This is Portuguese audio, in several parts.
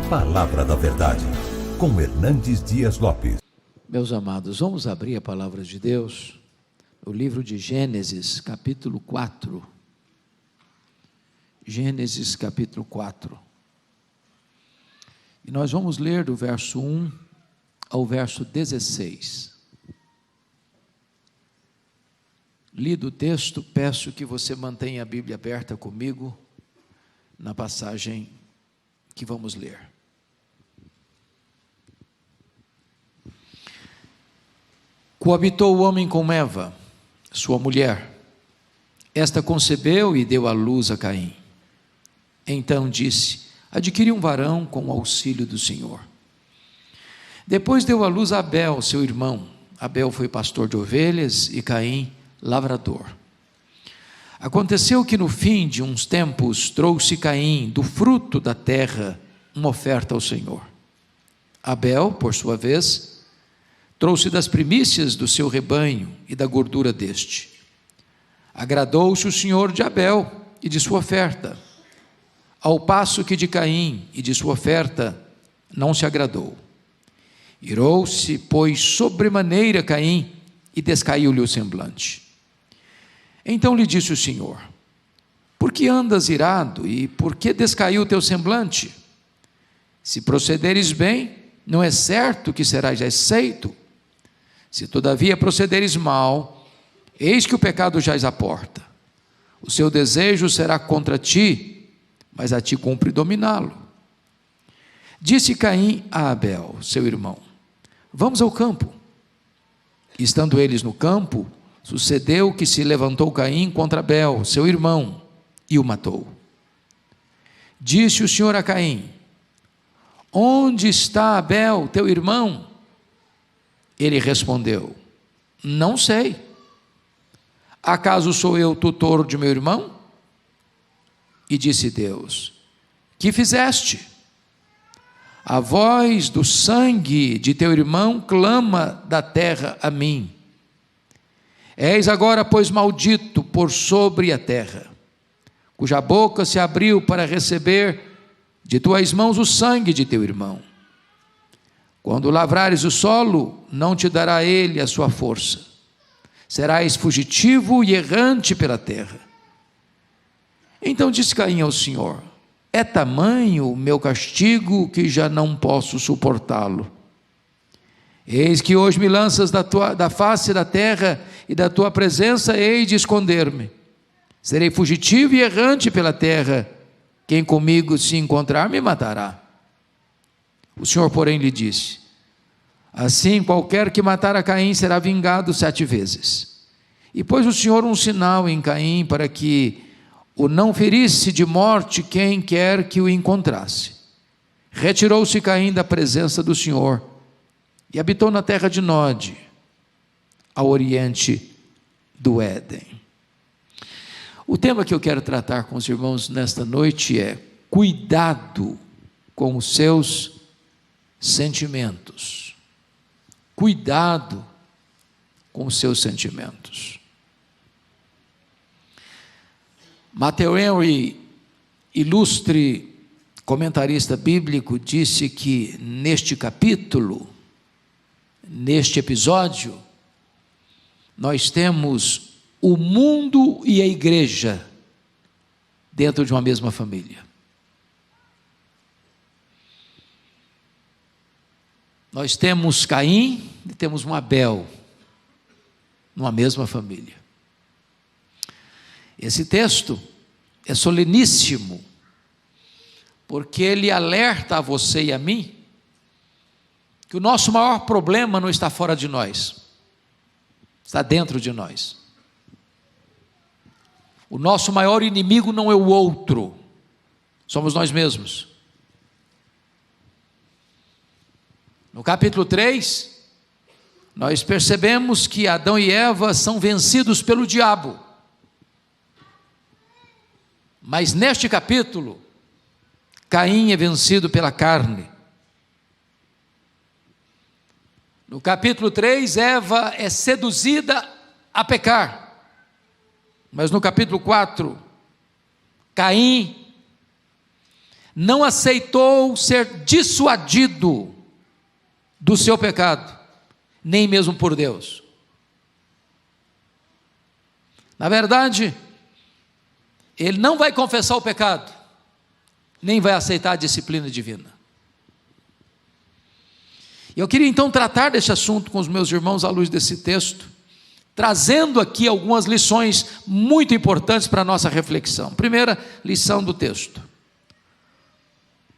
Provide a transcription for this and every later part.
Palavra da Verdade, com Hernandes Dias Lopes. Meus amados, vamos abrir a palavra de Deus no livro de Gênesis, capítulo 4. Gênesis, capítulo 4. E nós vamos ler do verso 1 ao verso 16. Lido o texto, peço que você mantenha a Bíblia aberta comigo na passagem que vamos ler. Coabitou o homem com Eva, sua mulher. Esta concebeu e deu à luz a Caim. Então disse: adquiri um varão com o auxílio do Senhor. Depois deu à luz a Abel, seu irmão. Abel foi pastor de ovelhas e Caim lavrador. Aconteceu que no fim de uns tempos trouxe Caim do fruto da terra uma oferta ao Senhor. Abel, por sua vez, trouxe das primícias do seu rebanho e da gordura deste. Agradou-se o Senhor de Abel e de sua oferta, ao passo que de Caim e de sua oferta não se agradou. Irou-se, pois, sobremaneira Caim e descaiu-lhe o semblante. Então lhe disse o Senhor: por que andas irado e por que descaiu o teu semblante? Se procederes bem, não é certo que serás aceito. Se todavia procederes mal, eis que o pecado jaz à porta. O seu desejo será contra ti, mas a ti cumpre dominá-lo. Disse Caim a Abel, seu irmão: vamos ao campo. Estando eles no campo, sucedeu que se levantou Caim contra Abel, seu irmão, e o matou. Disse o Senhor a Caim: onde está Abel, teu irmão? Ele respondeu: não sei. Acaso sou eu tutor de meu irmão? E disse Deus: que fizeste? A voz do sangue de teu irmão clama da terra a mim. És agora, pois, maldito por sobre a terra, cuja boca se abriu para receber de tuas mãos o sangue de teu irmão. Quando lavrares o solo, não te dará ele a sua força. Serás fugitivo e errante pela terra. Então disse Caim ao Senhor: é tamanho o meu castigo que já não posso suportá-lo. Eis que hoje me lanças da face da terra, e da tua presença hei de esconder-me. Serei fugitivo e errante pela terra. Quem comigo se encontrar me matará. O Senhor, porém, lhe disse: assim qualquer que matar a Caim será vingado 7 vezes. E pôs o Senhor um sinal em Caim, para que o não ferisse de morte quem quer que o encontrasse. Retirou-se Caim da presença do Senhor e habitou na terra de Nod, ao oriente do Éden. O tema que eu quero tratar com os irmãos nesta noite é: cuidado com os seus sentimentos. Cuidado com os seus sentimentos. Matthew Henry, ilustre comentarista bíblico, disse que neste capítulo, neste episódio, nós temos o mundo e a igreja dentro de uma mesma família. Nós temos Caim e temos um Abel numa mesma família. Esse texto é soleníssimo, porque ele alerta a você e a mim que o nosso maior problema não está fora de nós, está dentro de nós. O nosso maior inimigo não é o outro, somos nós mesmos. No capítulo 3, nós percebemos que Adão e Eva são vencidos pelo diabo. Mas neste capítulo, Caim é vencido pela carne. No capítulo 3, Eva é seduzida a pecar. Mas no capítulo 4, Caim não aceitou ser dissuadido do seu pecado, nem mesmo por Deus. Na verdade, ele não vai confessar o pecado, nem vai aceitar a disciplina divina. Eu queria então tratar desse assunto com os meus irmãos à luz desse texto, trazendo aqui algumas lições muito importantes para a nossa reflexão. Primeira lição do texto: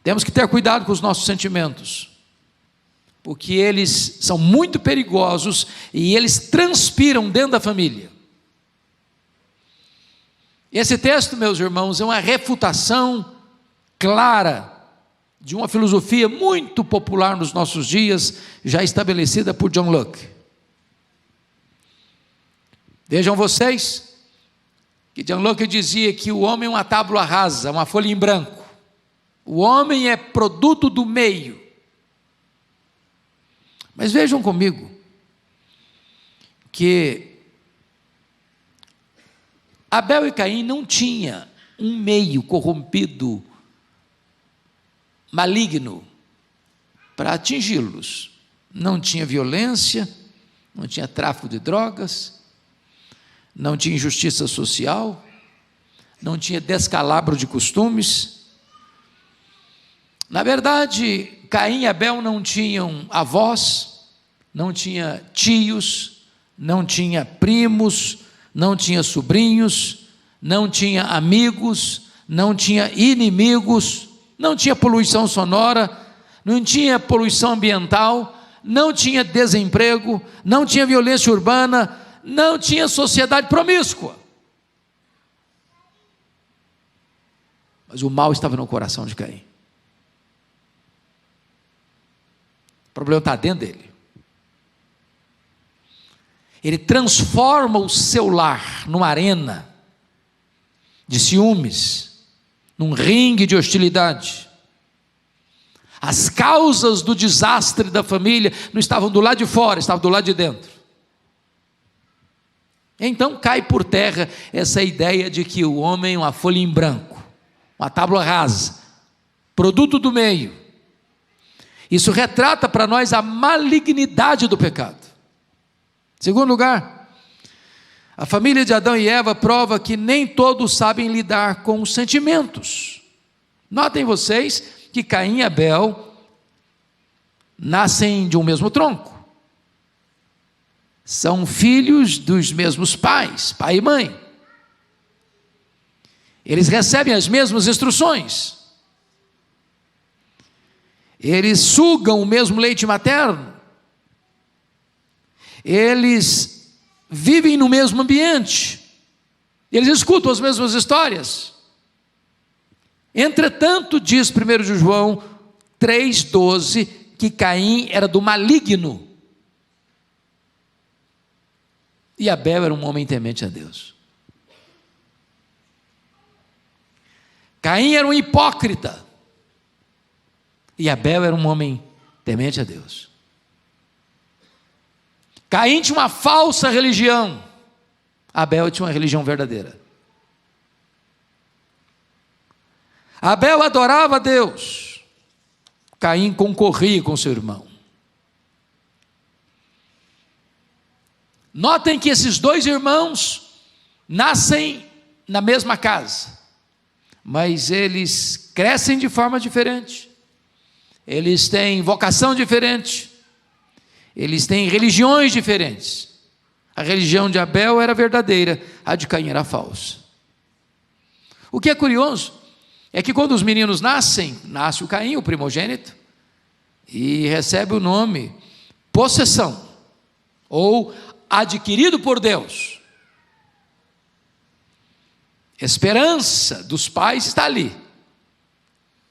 temos que ter cuidado com os nossos sentimentos, porque eles são muito perigosos e eles transpiram dentro da família. Esse texto, meus irmãos, é uma refutação clara de uma filosofia muito popular nos nossos dias, já estabelecida por John Locke. Vejam vocês, que John Locke dizia que o homem é uma tábua rasa, uma folha em branco. O homem é produto do meio. Mas vejam comigo, que Abel e Caim não tinham um meio corrompido, maligno, para atingi-los. Não tinha violência, não tinha tráfico de drogas, não tinha injustiça social, não tinha descalabro de costumes. Na verdade, Caim e Abel não tinham avós, não tinha tios, não tinha primos, não tinha sobrinhos, não tinha amigos, não tinha inimigos, não tinha poluição sonora, não tinha poluição ambiental, não tinha desemprego, não tinha violência urbana, não tinha sociedade promíscua. Mas o mal estava no coração de Caim. O problema está dentro dele. Ele transforma o seu lar numa arena de ciúmes, num ringue de hostilidade. As causas do desastre da família não estavam do lado de fora, estavam do lado de dentro. Então cai por terra essa ideia de que o homem é uma folha em branco, uma tábua rasa, produto do meio. Isso retrata para nós a malignidade do pecado. Segundo lugar, a família de Adão e Eva prova que nem todos sabem lidar com os sentimentos. Notem vocês que Caim e Abel nascem de um mesmo tronco. São filhos dos mesmos pais, pai e mãe. Eles recebem as mesmas instruções. Eles sugam o mesmo leite materno. Eles vivem no mesmo ambiente. Eles escutam as mesmas histórias. Entretanto, diz 1 de João 3,12, que Caim era do maligno. E Abel era um homem temente a Deus. Caim era um hipócrita. E Abel era um homem temente a Deus. Caim tinha uma falsa religião. Abel tinha uma religião verdadeira. Abel adorava a Deus. Caim concorria com seu irmão. Notem que esses dois irmãos nascem na mesma casa, mas eles crescem de forma diferente. Eles têm vocação diferente. Eles têm religiões diferentes. A religião de Abel era verdadeira, a de Caim era falsa. O que é curioso é que quando os meninos nascem, nasce o Caim, o primogênito, e recebe o nome possessão, ou adquirido por Deus. Esperança dos pais está ali.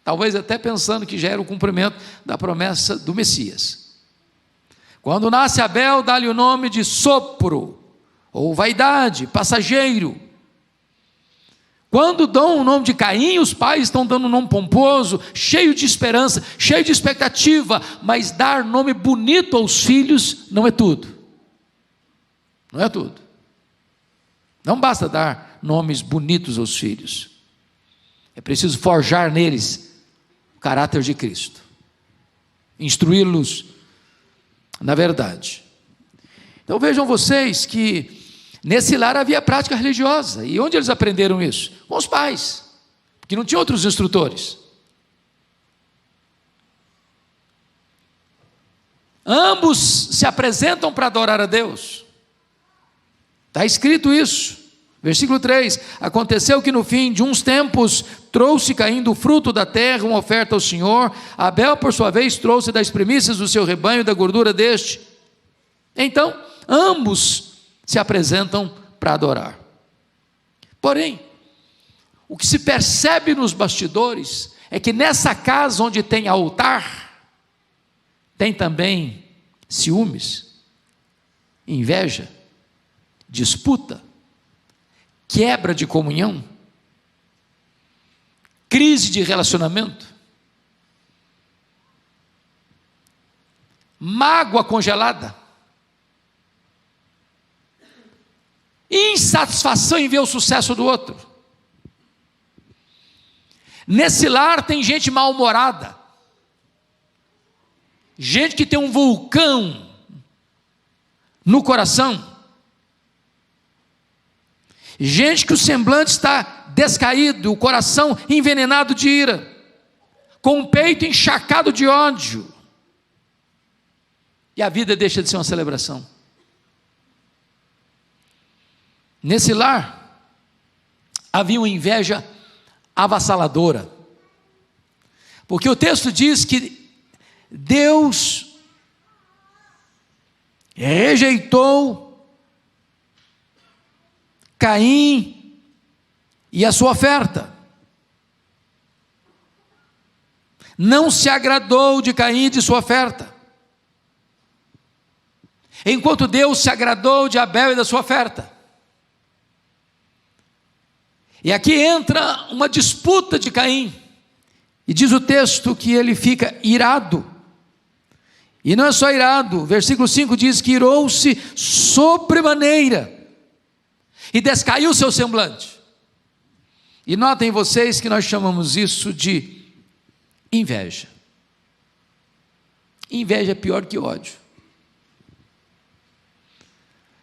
Talvez até pensando que já era o cumprimento da promessa do Messias. Quando nasce Abel, dá-lhe o nome de sopro, ou vaidade, passageiro. Quando dão o nome de Caim, os pais estão dando um nome pomposo, cheio de esperança, cheio de expectativa, mas dar nome bonito aos filhos não é tudo. Não é tudo. Não basta dar nomes bonitos aos filhos. É preciso forjar neles o caráter de Cristo, instruí-los na verdade. Então vejam vocês que nesse lar havia prática religiosa. E onde eles aprenderam isso? Com os pais, porque não tinha outros instrutores. Ambos se apresentam para adorar a Deus. Está escrito isso. Versículo 3: aconteceu que no fim de uns tempos trouxe Caim do fruto da terra uma oferta ao Senhor. Abel, por sua vez, trouxe das primícias do seu rebanho, da gordura deste. Então, ambos se apresentam para adorar. Porém, o que se percebe nos bastidores é que nessa casa onde tem altar, tem também ciúmes, inveja, disputa, quebra de comunhão, crise de relacionamento, mágoa congelada, insatisfação em ver o sucesso do outro. Nesse lar tem gente mal-humorada, gente que tem um vulcão no coração, gente que o semblante está descaído, o coração envenenado de ira, com o peito encharcado de ódio, e a vida deixa de ser uma celebração. Nesse lar havia uma inveja avassaladora, porque o texto diz que Deus rejeitou Caim e a sua oferta, não se agradou de Caim e de sua oferta, enquanto Deus se agradou de Abel e da sua oferta. E aqui entra uma disputa de Caim, e diz o texto que ele fica irado, e não é só irado, versículo 5 diz que irou-se sobremaneira, e descaiu seu semblante. E notem vocês que nós chamamos isso de inveja. Inveja é pior que ódio.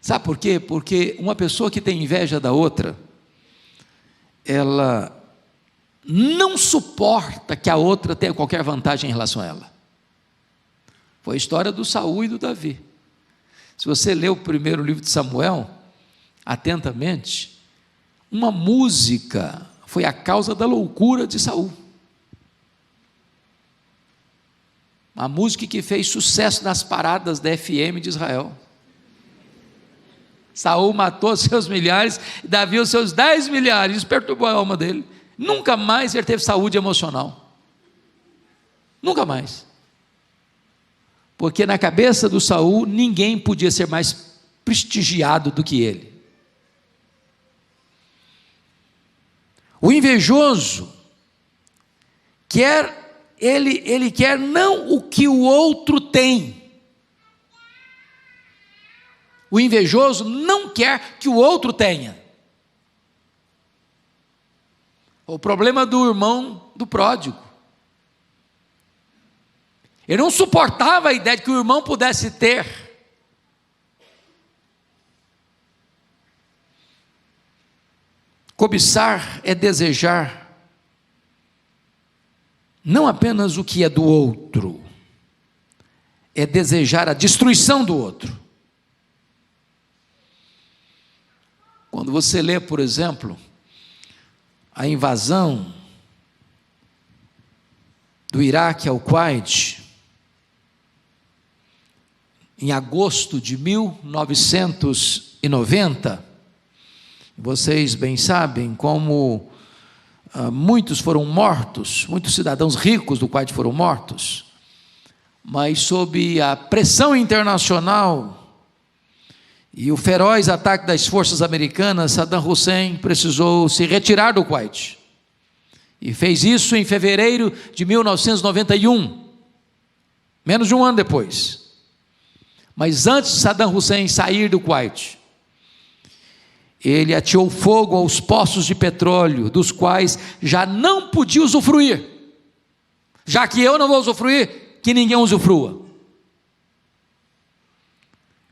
Sabe por quê? Porque uma pessoa que tem inveja da outra, ela não suporta que a outra tenha qualquer vantagem em relação a ela. Foi a história do Saul e do Davi. Se você ler o primeiro livro de Samuel atentamente, uma música foi a causa da loucura de Saul. Uma música que fez sucesso nas paradas da FM de Israel. Saul matou seus milhares, Davi os seus 10 milhares, isso perturbou a alma dele. Nunca mais ele teve saúde emocional. Nunca mais. Porque na cabeça do Saul, ninguém podia ser mais prestigiado do que ele. O invejoso ele quer não o que o outro tem. O invejoso não quer que o outro tenha. O problema do irmão do pródigo. Ele não suportava a ideia de que o irmão pudesse ter. Cobiçar é desejar não apenas o que é do outro, é desejar a destruição do outro. Quando você lê, por exemplo, a invasão do Iraque ao Kuwait, em agosto de 1990, vocês bem sabem como muitos foram mortos, muitos cidadãos ricos do Kuwait foram mortos, mas sob a pressão internacional e o feroz ataque das forças americanas, Saddam Hussein precisou se retirar do Kuwait. E fez isso em fevereiro de 1991, menos de um ano depois. Mas antes de Saddam Hussein sair do Kuwait, ele ateou fogo aos poços de petróleo, dos quais já não podia usufruir. Já que eu não vou usufruir, que ninguém usufrua.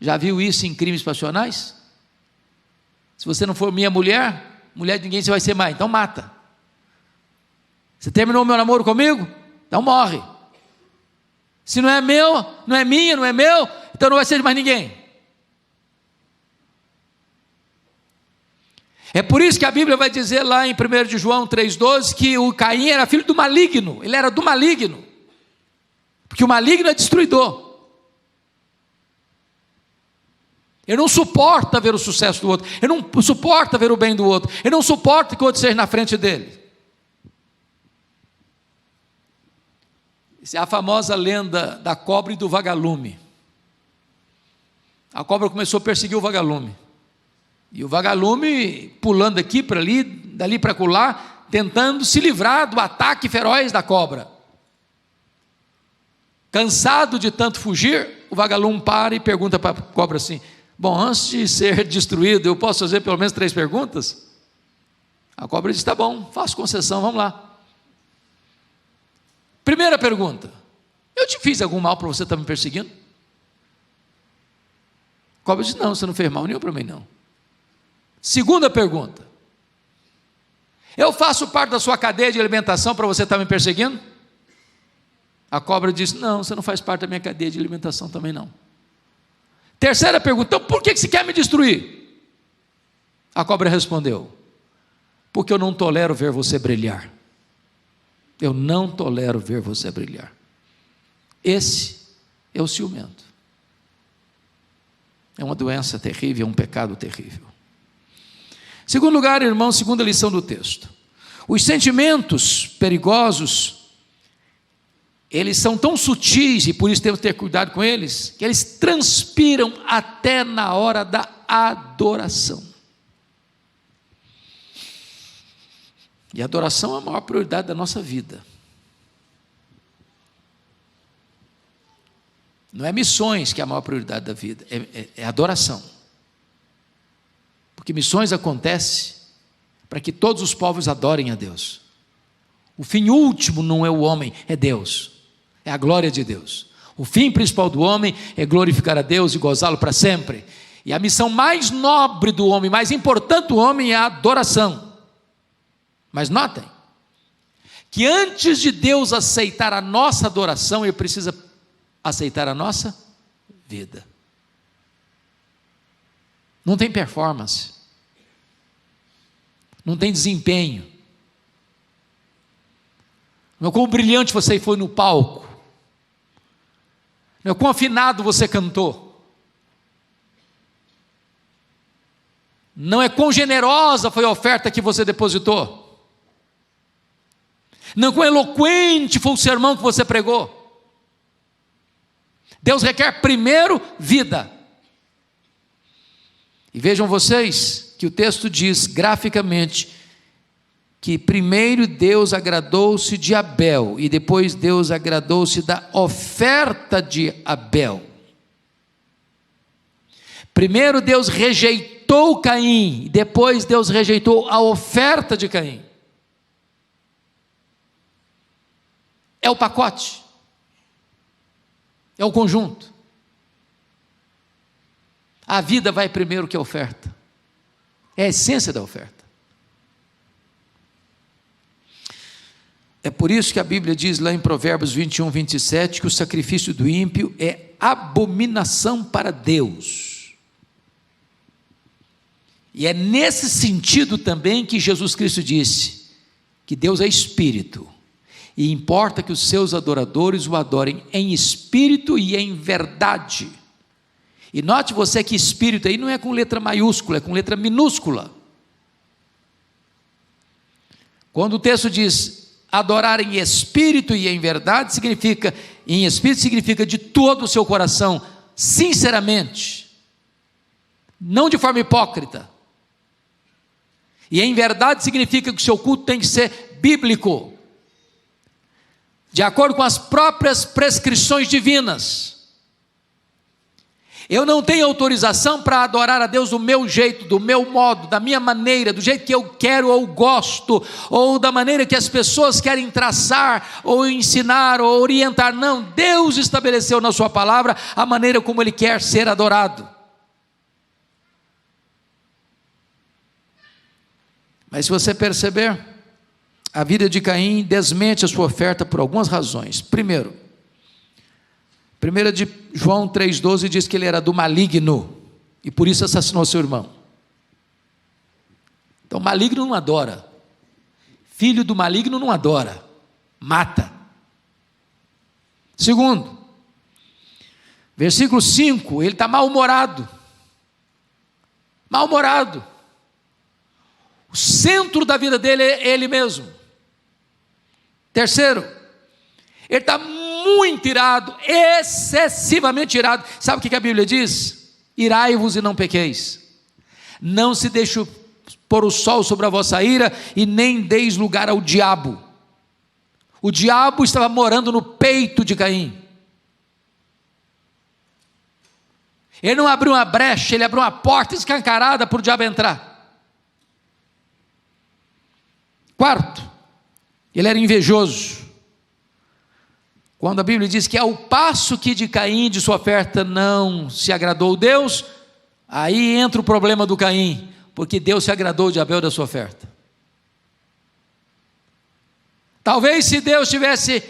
Já viu isso em crimes passionais? Se você não for minha mulher, mulher de ninguém você vai ser mais, então mata. Você terminou o meu namoro comigo? Então morre. Se não é meu, não é minha, não é meu, então não vai ser de mais ninguém. É por isso que a Bíblia vai dizer lá em 1 de João 3,12 que o Caim era filho do maligno, ele era do maligno, porque o maligno é destruidor. Ele não suporta ver o sucesso do outro, ele não suporta ver o bem do outro, ele não suporta que o outro seja na frente dele. Essa é a famosa lenda da cobra e do vagalume. A cobra começou a perseguir o vagalume, e o vagalume pulando aqui para ali, dali para acolá, tentando se livrar do ataque feroz da cobra. Cansado de tanto fugir, o vagalume para e pergunta para a cobra assim: bom, antes de ser destruído, eu posso fazer pelo menos 3 perguntas? A cobra diz: tá bom, faço concessão, vamos lá. Primeira pergunta: eu te fiz algum mal para você estar me perseguindo? A cobra diz: não, você não fez mal nenhum para mim, não. Segunda pergunta: eu faço parte da sua cadeia de alimentação para você estar me perseguindo? A cobra diz: não, você não faz parte da minha cadeia de alimentação também não. Terceira pergunta: então por que você quer me destruir? A cobra respondeu: porque eu não tolero ver você brilhar. Eu não tolero ver você brilhar. Esse é o ciumento. É uma doença terrível, é um pecado terrível. Segundo lugar, irmão, segunda lição do texto: os sentimentos perigosos, eles são tão sutis, e por isso temos que ter cuidado com eles, que eles transpiram até na hora da adoração. E a adoração é a maior prioridade da nossa vida. Não é missões que é a maior prioridade da vida, é adoração. Porque missões acontecem para que todos os povos adorem a Deus. O fim último não é o homem, é Deus, é a glória de Deus. O fim principal do homem é glorificar a Deus e gozá-lo para sempre. E a missão mais nobre do homem, mais importante do homem é a adoração. Mas notem, que antes de Deus aceitar a nossa adoração, Ele precisa aceitar a nossa vida. Não tem performance, não tem desempenho, não é quão brilhante você foi no palco, não é quão afinado você cantou, não é quão generosa foi a oferta que você depositou, não quão eloquente foi o sermão que você pregou. Deus requer primeiro vida. E vejam vocês que o texto diz graficamente que primeiro Deus agradou-se de Abel e depois Deus agradou-se da oferta de Abel. Primeiro Deus rejeitou Caim, depois Deus rejeitou a oferta de Caim. É o pacote, é o conjunto. A vida vai primeiro que a oferta, é a essência da oferta. É por isso que a Bíblia diz lá em Provérbios 21, 27, que o sacrifício do ímpio é abominação para Deus. E é nesse sentido também que Jesus Cristo disse que Deus é espírito, e importa que os seus adoradores o adorem em espírito e em verdade. E note você que espírito aí não é com letra maiúscula, é com letra minúscula. Quando o texto diz adorar em espírito e em verdade, significa, em espírito significa de todo o seu coração, sinceramente, não de forma hipócrita. E em verdade significa que o seu culto tem que ser bíblico, de acordo com as próprias prescrições divinas. Eu não tenho autorização para adorar a Deus do meu jeito, do meu modo, da minha maneira, do jeito que eu quero ou gosto, ou da maneira que as pessoas querem traçar, ou ensinar, ou orientar. Não, Deus estabeleceu na sua palavra a maneira como Ele quer ser adorado. Mas se você perceber, a vida de Caim desmente a sua oferta por algumas razões. Primeiro, 1 de João 3,12 diz que ele era do maligno, e por isso assassinou seu irmão. Então maligno não adora, filho do maligno não adora, mata. Segundo, versículo 5, ele está mal-humorado, o centro da vida dele é ele mesmo. Terceiro, ele está muito irado, excessivamente irado. Sabe o que a Bíblia diz? Irai-vos e não pequeis. Não se deixe pôr o sol sobre a vossa ira, e nem deis lugar ao diabo. O diabo estava morando no peito de Caim. Ele não abriu uma brecha, ele abriu uma porta escancarada para o diabo entrar. Quarto, ele era invejoso. Quando a Bíblia diz que ao passo que de Caim, de sua oferta, não se agradou Deus, aí entra o problema do Caim, porque Deus se agradou de Abel da sua oferta. Talvez se Deus tivesse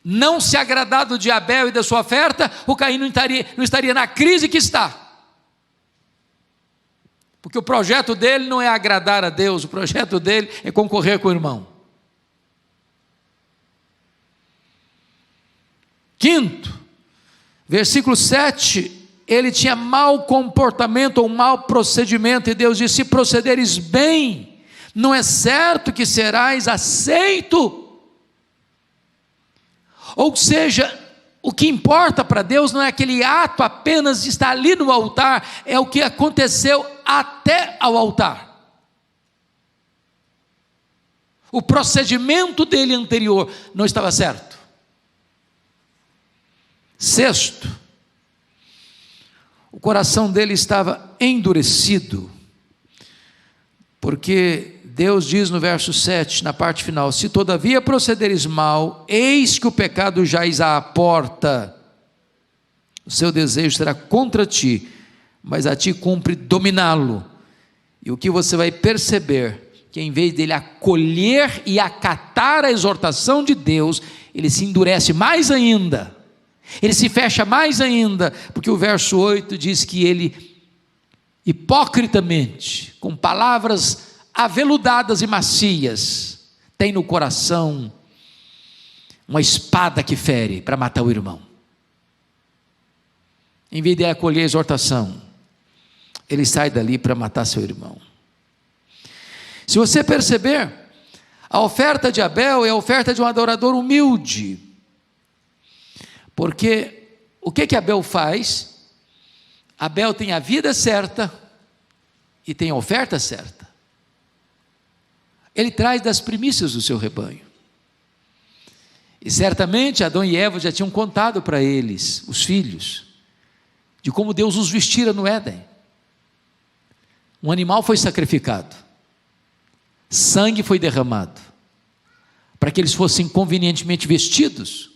não se agradado de Abel e da sua oferta, o Caim não estaria na crise que está. Porque o projeto dele não é agradar a Deus, o projeto dele é concorrer com o irmão. Quinto, versículo 7, ele tinha mau comportamento ou mau procedimento, e Deus disse: se procederes bem, não é certo que serás aceito. Ou seja, o que importa para Deus não é aquele ato apenas de estar ali no altar, é o que aconteceu até ao altar. O procedimento dele anterior não estava certo. Sexto, o coração dele estava endurecido, porque Deus diz no verso 7, na parte final: se todavia procederes mal, eis que o pecado jaz à porta, o seu desejo será contra ti, mas a ti cumpre dominá-lo. E o que você vai perceber, que em vez dele acolher e acatar a exortação de Deus, ele se endurece mais ainda. Ele se fecha mais ainda, porque o verso 8 diz que ele, hipocritamente, com palavras aveludadas e macias, tem no coração uma espada que fere para matar o irmão. Em vez de acolher a exortação, ele sai dali para matar seu irmão. Se você perceber, a oferta de Abel é a oferta de um adorador humilde. Porque o que Abel faz? Abel tem a vida certa e tem a oferta certa. Ele traz das primícias do seu rebanho. E certamente Adão e Eva já tinham contado para eles, os filhos, de como Deus os vestira no Éden. Um animal foi sacrificado, sangue foi derramado, para que eles fossem convenientemente vestidos.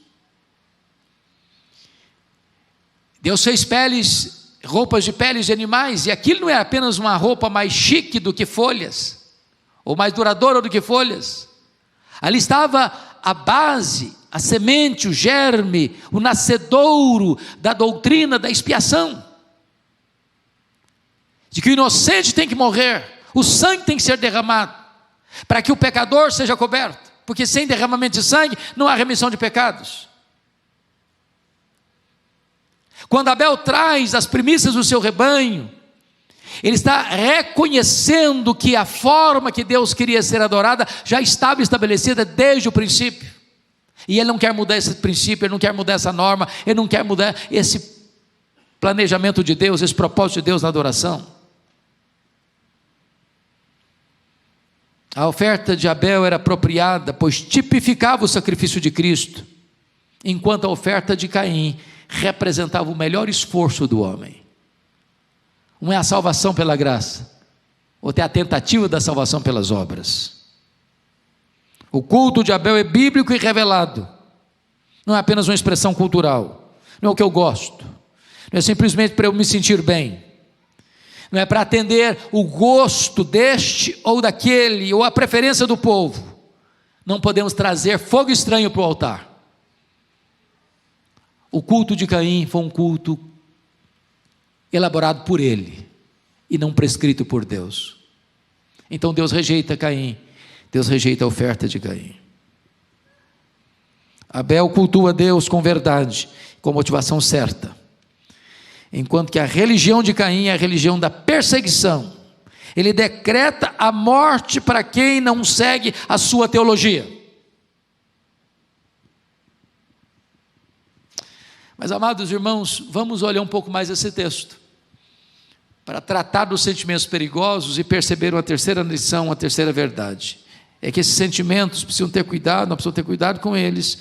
Deus fez roupas de peles de animais, e aquilo não é apenas uma roupa mais chique do que folhas, ou mais duradoura do que folhas. Ali estava a base, a semente, o germe, o nascedouro da doutrina da expiação, de que o inocente tem que morrer, o sangue tem que ser derramado, para que o pecador seja coberto, porque sem derramamento de sangue não há remissão de pecados. Quando Abel traz as primícias do seu rebanho, ele está reconhecendo que a forma que Deus queria ser adorada já estava estabelecida desde o princípio, e ele não quer mudar esse princípio, ele não quer mudar essa norma, ele não quer mudar esse planejamento de Deus, esse propósito de Deus na adoração. A oferta de Abel era apropriada, pois tipificava o sacrifício de Cristo, enquanto a oferta de Caim representava o melhor esforço do homem. Um é a salvação pela graça, outro é a tentativa da salvação pelas obras. O culto de Abel é bíblico e revelado, não é apenas uma expressão cultural, não é o que eu gosto, não é simplesmente para eu me sentir bem, não é para atender o gosto deste ou daquele, ou a preferência do povo. Não podemos trazer fogo estranho para o altar. O culto de Caim foi um culto elaborado por ele, e não prescrito por Deus. Então Deus rejeita Caim, Deus rejeita a oferta de Caim. Abel cultua Deus com verdade, com motivação certa, enquanto que a religião de Caim é a religião da perseguição. Ele decreta a morte para quem não segue a sua teologia. Mas, amados irmãos, vamos olhar um pouco mais esse texto, para tratar dos sentimentos perigosos e perceber uma terceira lição, uma terceira verdade. É que esses sentimentos precisam ter cuidado, nós precisamos ter cuidado com eles,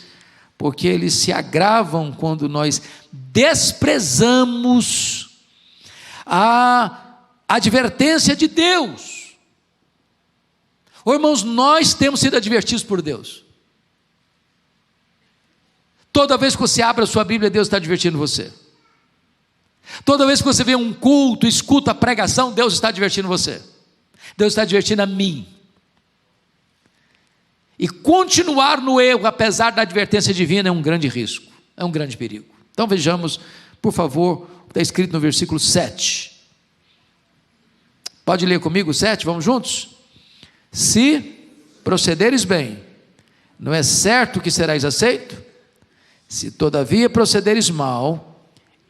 porque eles se agravam quando nós desprezamos a advertência de Deus. Irmãos, nós temos sido advertidos por Deus. Toda vez que você abre a sua Bíblia, Deus está advertindo você. Toda vez que você vê um culto, escuta a pregação, Deus está advertindo você. Deus está advertindo a mim. E continuar no erro, apesar da advertência divina, é um grande risco, é um grande perigo. Então vejamos, por favor, o que está escrito no versículo 7. Pode ler comigo o 7, vamos juntos? Se procederes bem, não é certo que serás aceito? Se todavia procederes mal,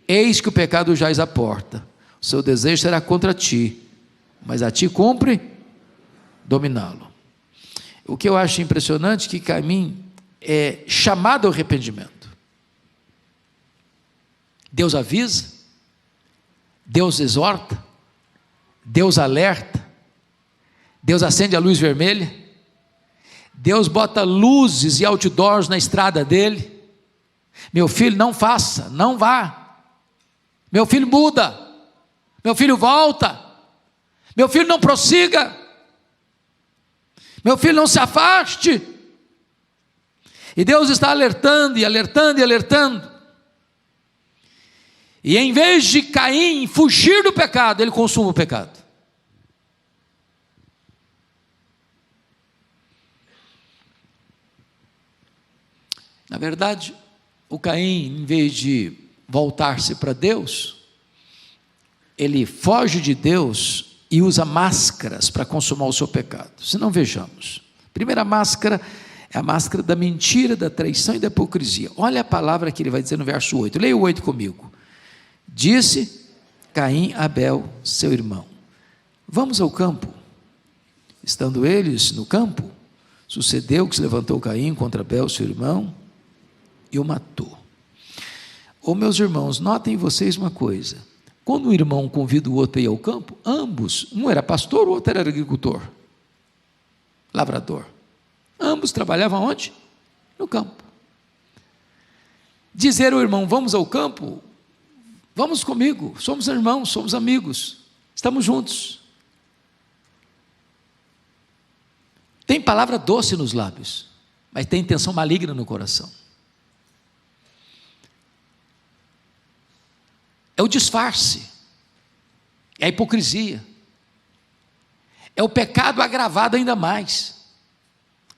eis que o pecado jaz à porta, o seu desejo será contra ti, mas a ti cumpre dominá-lo. O que eu acho impressionante é que Caim é chamado ao arrependimento. Deus avisa, Deus exorta, Deus alerta, Deus acende a luz vermelha, Deus bota luzes e outdoors na estrada dele. Meu filho, não faça, não vá. Meu filho, muda. Meu filho, volta. Meu filho, não prossiga. Meu filho, não se afaste. E Deus está alertando e alertando e alertando. E em vez de Caim fugir do pecado, ele consuma o pecado. Na verdade, o Caim, em vez de voltar-se para Deus, ele foge de Deus e usa máscaras para consumar o seu pecado. Se não, vejamos. A primeira máscara é a máscara da mentira, da traição e da hipocrisia. Olha a palavra que ele vai dizer no verso 8. Leia o 8 comigo. Disse Caim a Abel, seu irmão: vamos ao campo. Estando eles no campo, sucedeu que se levantou Caim contra Abel, seu irmão, e o matou. Meus irmãos, notem vocês uma coisa. Quando um irmão convida o outro a ir ao campo, ambos, um era pastor, o outro era agricultor, lavrador. Ambos trabalhavam onde? No campo. Dizer ao irmão: vamos ao campo, vamos comigo, somos irmãos, somos amigos, estamos juntos. Tem palavra doce nos lábios, mas tem intenção maligna no coração. É o disfarce, é a hipocrisia, é o pecado agravado ainda mais,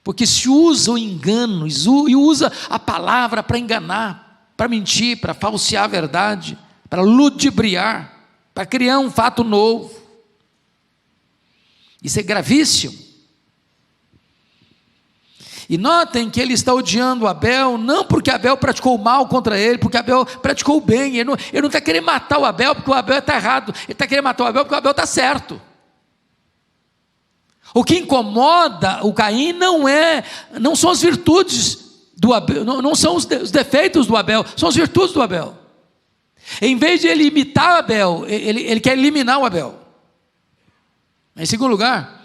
porque se usa o engano, e usa a palavra para enganar, para mentir, para falsear a verdade, para ludibriar, para criar um fato novo. Isso é gravíssimo. E notem que ele está odiando Abel, não porque Abel praticou mal contra ele, porque Abel praticou o bem. Ele não está querendo matar o Abel porque o Abel está errado, ele está querendo matar o Abel porque o Abel está certo. O que incomoda o Caim não são as virtudes do Abel, não são os defeitos do Abel, são as virtudes do Abel. Em vez de ele imitar Abel, ele quer eliminar o Abel. Em segundo lugar,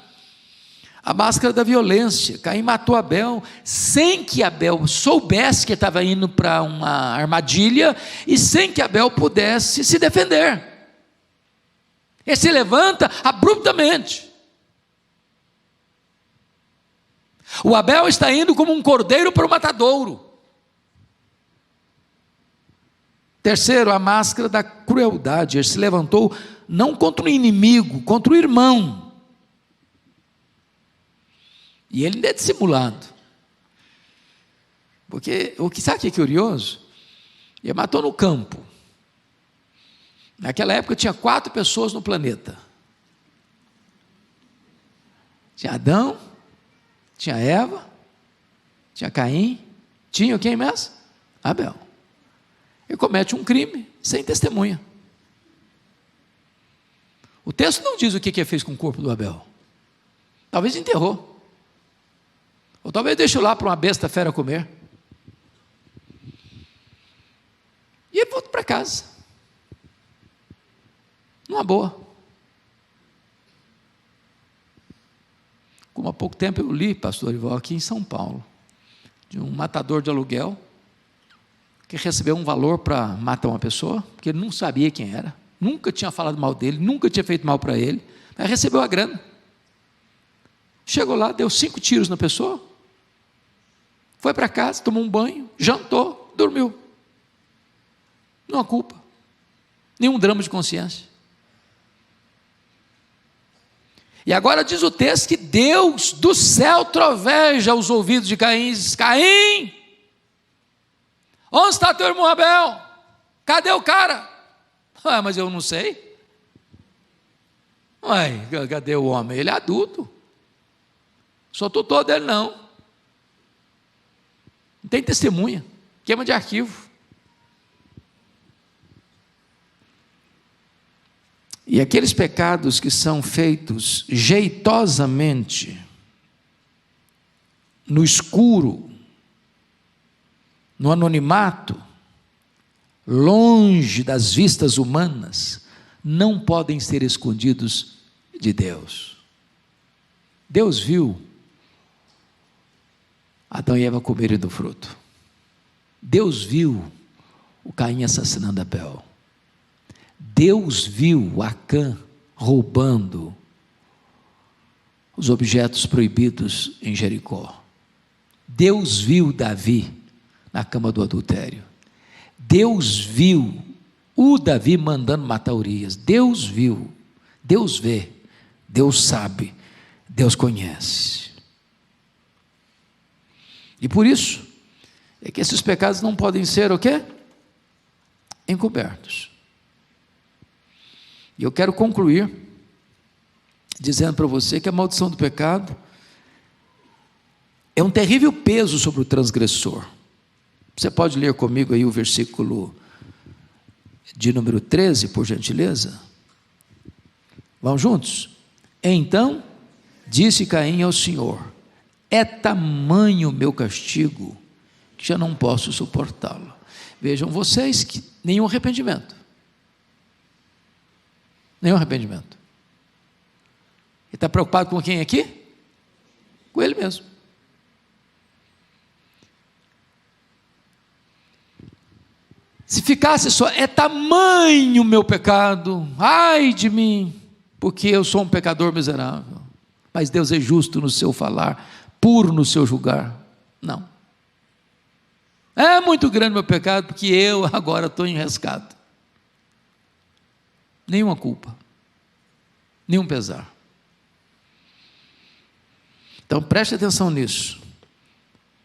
a máscara da violência. Caim matou Abel sem que Abel soubesse que estava indo para uma armadilha e sem que Abel pudesse se defender. Ele se levanta abruptamente. O Abel está indo como um cordeiro para o matadouro. Terceiro, a máscara da crueldade. Ele se levantou não contra o inimigo, contra o irmão. E ele ainda é dissimulado. Porque, sabe o que é curioso? Ele matou no campo. Naquela época tinha 4 pessoas no planeta. Tinha Adão, tinha Eva, tinha Caim, tinha quem mesmo? Abel. Ele comete um crime sem testemunha. O texto não diz o que ele fez com o corpo do Abel. Talvez enterrou. Ou talvez deixou lá para uma besta fera comer. E ele voltou para casa. Numa boa. Como há pouco tempo eu li, pastor Ival, aqui em São Paulo, de um matador de aluguel, que recebeu um valor para matar uma pessoa, porque ele não sabia quem era, nunca tinha falado mal dele, nunca tinha feito mal para ele, mas recebeu a grana. Chegou lá, deu 5 tiros na pessoa, foi para casa, tomou um banho, jantou, dormiu. Não há culpa, nenhum drama de consciência. E agora diz o texto que Deus do céu troveja os ouvidos de Caim e diz: Caim, onde está teu irmão Abel? Cadê o cara? Ah, mas eu não sei. Ué, cadê o homem? Ele é adulto. Sou tutor dele não. Não tem testemunha. Queima de arquivo. E aqueles pecados que são feitos jeitosamente, no escuro, no anonimato, longe das vistas humanas, não podem ser escondidos de Deus. Deus viu Adão e Eva comerem do fruto. Deus viu o Caim assassinando Abel. Deus viu Acã roubando os objetos proibidos em Jericó. Deus viu Davi na cama do adultério. Deus viu o Davi mandando matar Urias. Deus viu, Deus vê, Deus sabe, Deus conhece. E por isso é que esses pecados não podem ser o quê? Encobertos. E eu quero concluir dizendo para você que a maldição do pecado é um terrível peso sobre o transgressor. Você pode ler comigo aí o versículo de número 13, por gentileza? Vamos juntos? Então disse Caim ao Senhor: é tamanho o meu castigo que já não posso suportá-lo. Vejam vocês que nenhum arrependimento. Nenhum arrependimento. Ele está preocupado com quem aqui? Com ele mesmo. Se ficasse só, é tamanho o meu pecado, ai de mim, porque eu sou um pecador miserável. Mas Deus é justo no seu falar, puro no seu julgar. Não. É muito grande o meu pecado, porque eu agora estou em rescate. Nenhuma culpa, nenhum pesar. Então preste atenção nisso.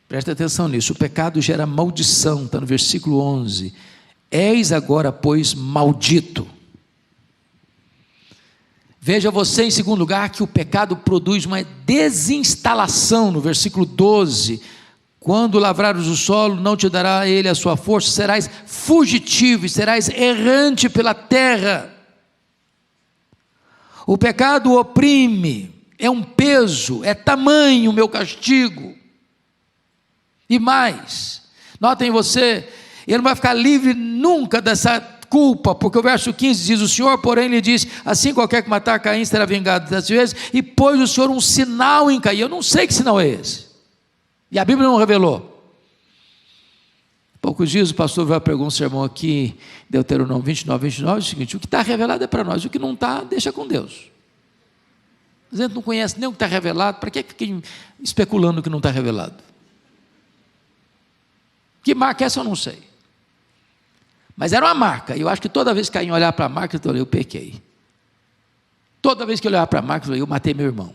Preste atenção nisso. O pecado gera maldição, está no versículo 11. És agora, pois, maldito. Veja você, em segundo lugar, que o pecado produz uma desinstalação, no versículo 12. Quando lavrares o solo, não te dará ele a sua força, serás fugitivo e serás errante pela terra. O pecado oprime, é um peso, é tamanho o meu castigo. E mais, notem você, ele não vai ficar livre nunca dessa culpa, porque o verso 15 diz: o Senhor, porém, lhe disse: assim qualquer que matar Caim será vingado 10 vezes, e pôs o Senhor um sinal em Caim. Eu não sei que sinal é esse, e a Bíblia não revelou. Poucos dias o pastor vai pregar um sermão aqui, Deuteronômio 29, é o seguinte: o que está revelado é para nós, o que não está, deixa com Deus. A gente não conhece nem o que está revelado, para que fiquem especulando o que não está revelado? Que marca é essa eu não sei. Mas era uma marca, e eu acho que toda vez que Caim olhar para a marca, eu pequei. Toda vez que eu olhar para a marca, eu matei meu irmão.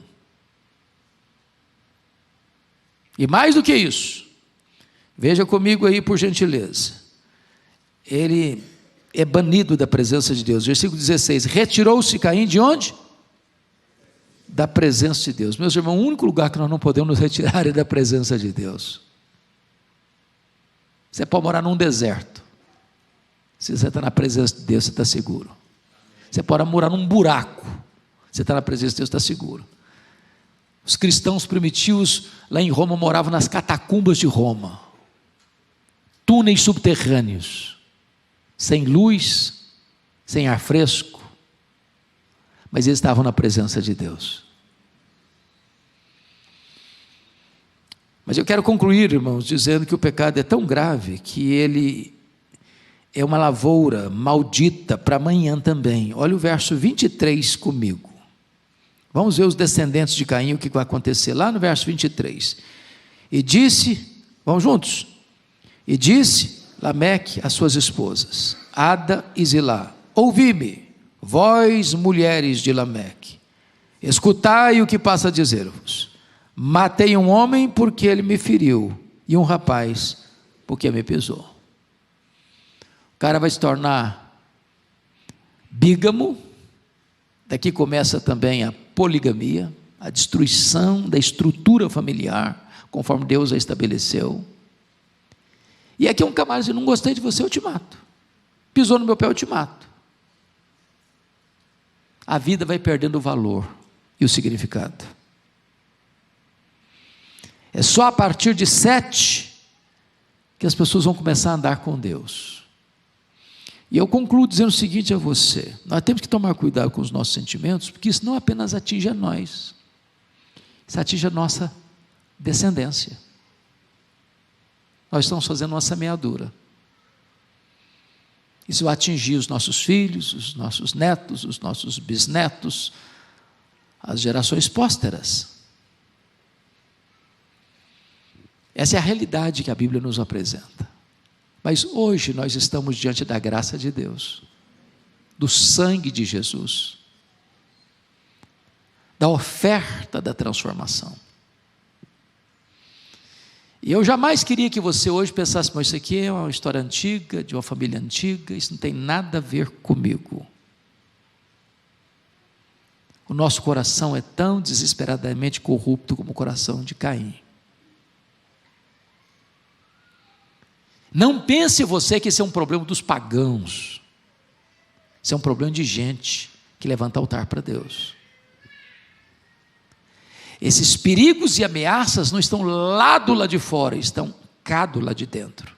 E mais do que isso, veja comigo aí por gentileza, ele é banido da presença de Deus. Versículo 16, retirou-se Caim de onde? Da presença de Deus. Meus irmãos, o único lugar que nós não podemos nos retirar é da presença de Deus. Você pode morar num deserto, se você está na presença de Deus, você está seguro. Você pode morar num buraco, você está na presença de Deus, está seguro. Os cristãos primitivos lá em Roma moravam nas catacumbas de Roma, túneis subterrâneos, sem luz, sem ar fresco, mas eles estavam na presença de Deus. Mas eu quero concluir, irmãos, dizendo que o pecado é tão grave que ele é uma lavoura maldita para amanhã também. Olha o verso 23 comigo. Vamos ver os descendentes de Caim, o que vai acontecer lá no verso 23. E disse, vamos juntos? E disse Lameque às suas esposas, Ada e Zilá: ouvi-me, vós mulheres de Lameque, escutai o que passa a dizer-vos. Matei um homem porque ele me feriu, e um rapaz porque me pisou. O cara vai se tornar bígamo. Daqui começa também a poligamia, a destruição da estrutura familiar, conforme Deus a estabeleceu. E aqui um camarada diz: não gostei de você, eu te mato. Pisou no meu pé, eu te mato. A vida vai perdendo o valor e o significado. É só a partir de 7 que as pessoas vão começar a andar com Deus. E eu concluo dizendo o seguinte a você: nós temos que tomar cuidado com os nossos sentimentos, porque isso não apenas atinge a nós, isso atinge a nossa descendência. Nós estamos fazendo uma semeadura. Isso vai atingir os nossos filhos, os nossos netos, os nossos bisnetos, as gerações pósteras. Essa é a realidade que a Bíblia nos apresenta. Mas hoje nós estamos diante da graça de Deus, do sangue de Jesus, da oferta da transformação. E eu jamais queria que você hoje pensasse: mas isso aqui é uma história antiga, de uma família antiga, isso não tem nada a ver comigo. O nosso coração é tão desesperadamente corrupto como o coração de Caim. Não pense você que esse é um problema dos pagãos. Isso é um problema de gente que levanta altar para Deus. Esses perigos e ameaças não estão lá do lado de fora, estão cá do lado de dentro.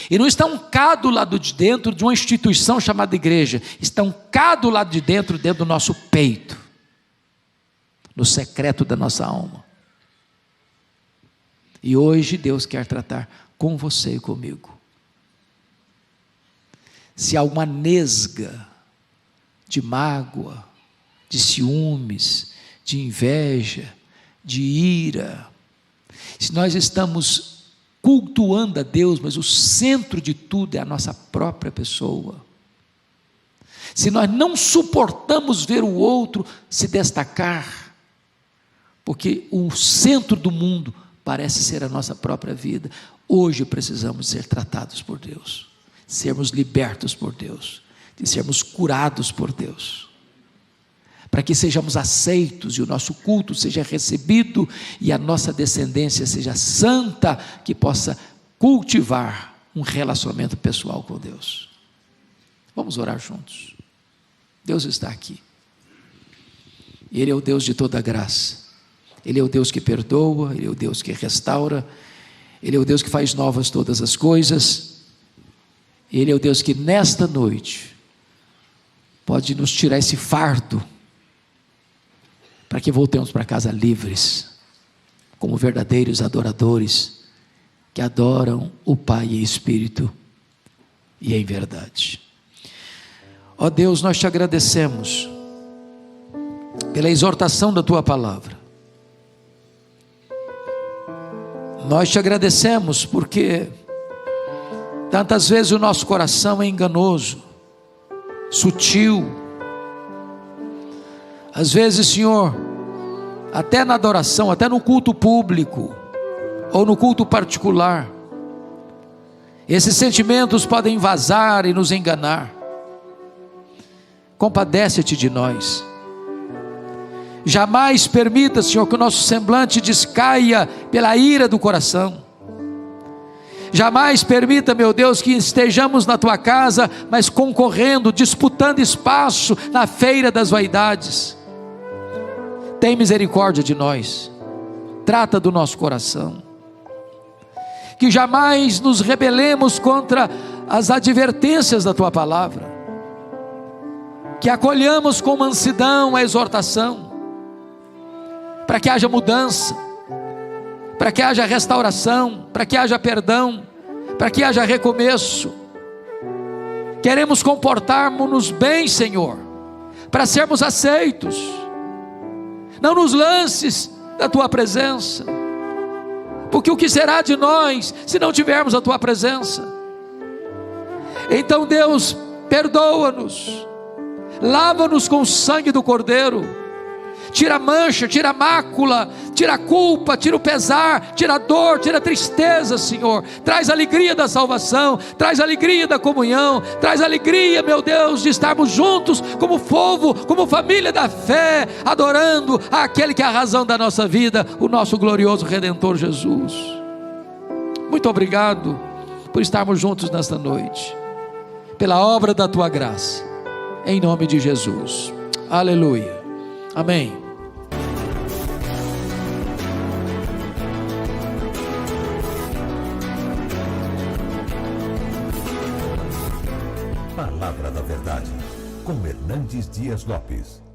E não estão cá do lado de dentro de uma instituição chamada igreja, estão cá do lado de dentro do nosso peito, no secreto da nossa alma. E hoje Deus quer tratar com você e comigo. Se há uma nesga de mágoa, de ciúmes, de inveja, de ira, se nós estamos cultuando a Deus, mas o centro de tudo é a nossa própria pessoa, se nós não suportamos ver o outro se destacar, porque o centro do mundo parece ser a nossa própria vida, hoje precisamos ser tratados por Deus, sermos libertos por Deus, de sermos curados por Deus, para que sejamos aceitos e o nosso culto seja recebido e a nossa descendência seja santa, que possa cultivar um relacionamento pessoal com Deus. Vamos orar juntos. Deus está aqui. Ele é o Deus de toda graça. Ele é o Deus que perdoa, Ele é o Deus que restaura, Ele é o Deus que faz novas todas as coisas. Ele é o Deus que nesta noite pode nos tirar esse fardo, para que voltemos para casa livres, como verdadeiros adoradores, que adoram o Pai em espírito e em verdade. Ó Deus, nós te agradecemos pela exortação da tua palavra. Nós te agradecemos porque tantas vezes o nosso coração é enganoso, sutil. Às vezes, Senhor, até na adoração, até no culto público ou no culto particular, esses sentimentos podem vazar e nos enganar. Compadece-te de nós. Jamais permita, Senhor, que o nosso semblante descaia pela ira do coração. Jamais permita, meu Deus, que estejamos na tua casa, mas concorrendo, disputando espaço na feira das vaidades. Tem misericórdia de nós. Trata do nosso coração. Que jamais nos rebelemos contra as advertências da tua palavra. Que acolhamos com mansidão a exortação, para que haja mudança, para que haja restauração, para que haja perdão, para que haja recomeço. Queremos comportarmos-nos bem, Senhor, para sermos aceitos. Não nos lances da tua presença, porque o que será de nós se não tivermos a tua presença? Então, Deus, perdoa-nos, lava-nos com o sangue do Cordeiro, tira a mancha, tira a mácula, tira a culpa, tira o pesar, tira a dor, tira a tristeza, Senhor. Traz a alegria da salvação, traz a alegria da comunhão, traz a alegria, meu Deus, de estarmos juntos como povo, como família da fé, adorando aquele que é a razão da nossa vida, o nosso glorioso Redentor Jesus. Muito obrigado por estarmos juntos nesta noite, pela obra da tua graça, em nome de Jesus. Aleluia. Amém. Palavra da Verdade, com Hernandes Dias Lopes.